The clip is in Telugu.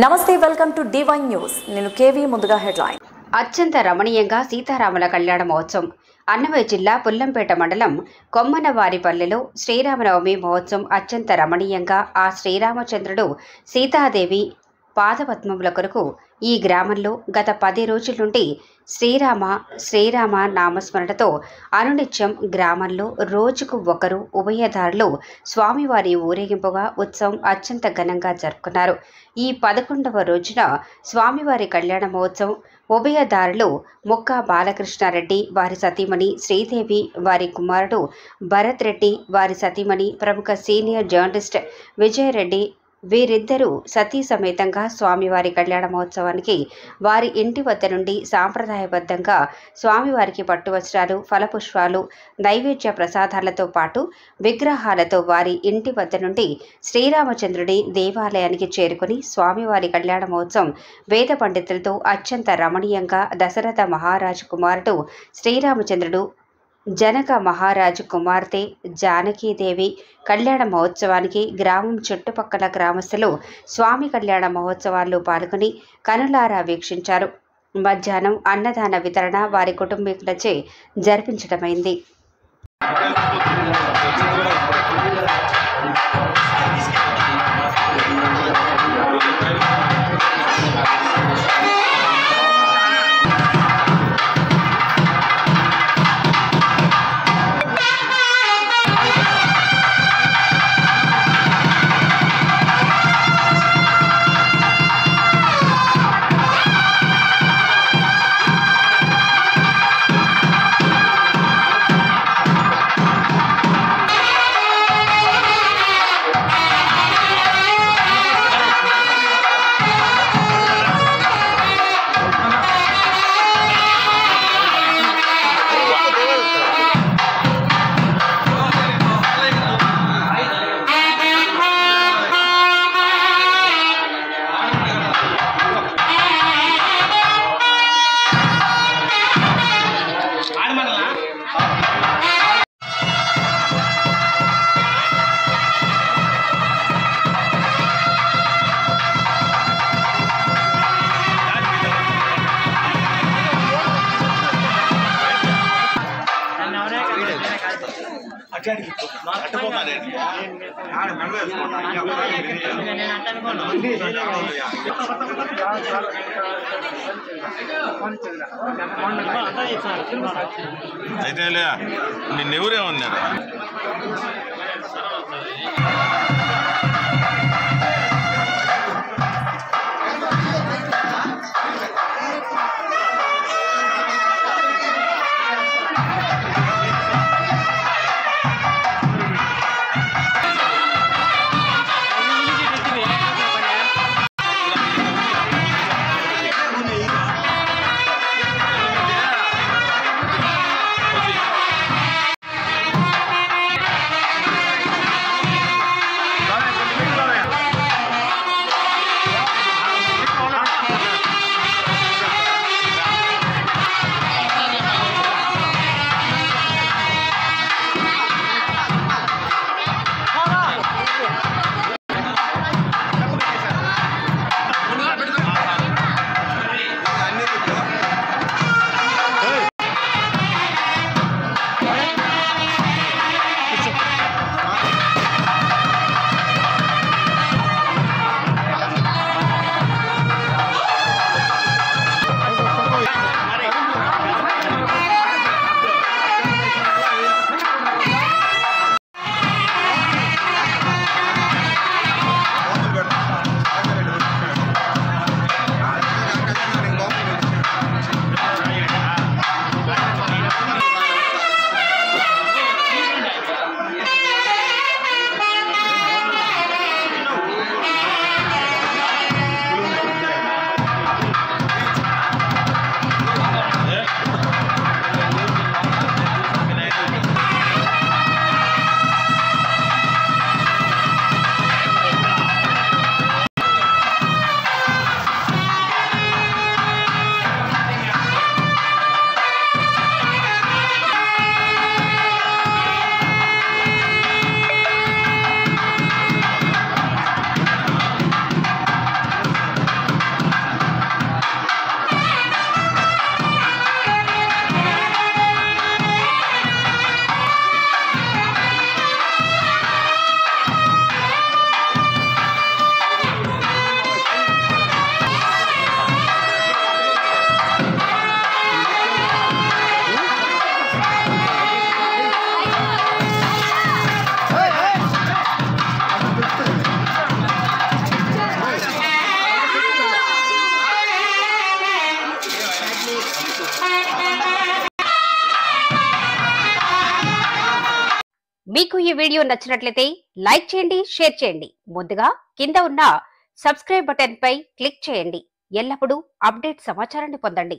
నమస్తే, వెల్కమ్ టు D1 న్యూస్. నేను కేవీ. ముందుగా హెడ్లైన్. అత్యంత రమణీయంగా సీతారాముల కళ్యాణ మహోత్సవం. అన్నమయ్య జిల్లా పుల్లంపేట మండలం కొమ్మనవారిపల్లెలో శ్రీరామనవమి మహోత్సవం అత్యంత రమణీయంగా ఆ శ్రీరామచంద్రుడు సీతాదేవి పాదపద్మముల కొరకు ఈ గ్రామంలో గత 10 రోజుల నుండి శ్రీరామ నామస్మరణతో అనునిత్యం గ్రామంలో రోజుకు ఒకరు ఉభయదారులు స్వామివారి ఊరేగింపుగా ఉత్సవం అత్యంత ఘనంగా జరుపుకున్నారు. ఈ 11వ రోజున స్వామివారి కళ్యాణ మహోత్సవం ఉభయదారులు ముక్కా బాలకృష్ణారెడ్డి వారి సతీమణి శ్రీదేవి, వారి కుమారుడు భరత్ రెడ్డి వారి సతీమణి ప్రముఖ సీనియర్ జర్నలిస్ట్ విజయరెడ్డి వీరిద్దరూ సతీ సమేతంగా స్వామివారి కళ్యాణ మహోత్సవానికి వారి ఇంటి వద్ద నుండి సాంప్రదాయబద్ధంగా స్వామివారికి పట్టువస్త్రాలు, ఫలపుష్పాలు, నైవేద్య ప్రసాదాలతో పాటు విగ్రహాలతో వారి ఇంటి వద్ద నుండి శ్రీరామచంద్రుడి దేవాలయానికి చేరుకుని స్వామివారి కళ్యాణ మహోత్సవం వేద పండితులతో అత్యంత రమణీయంగా దశరథ మహారాజు కుమారుడు శ్రీరామచంద్రుడు, జనక మహారాజు కుమార్తె జానకీదేవి కళ్యాణ మహోత్సవానికి గ్రామం చుట్టుపక్కల గ్రామస్తులు స్వామి కళ్యాణ మహోత్సవాల్లో పాల్గొని కనులారా వీక్షించారు. మధ్యాహ్నం అన్నదాన వితరణ వారి కుటుంబీకులచే జరిపించడమైంది. అయితే నిన్నెవరేమన్నారు? మీకు ఈ వీడియో నచ్చినట్లయితే లైక్ చేయండి, షేర్ చేయండి. ముందుగా కింద ఉన్న సబ్స్క్రైబ్ బటన్ పై క్లిక్ చేయండి. ఎల్లప్పుడూ అప్డేట్ సమాచారాన్ని పొందండి.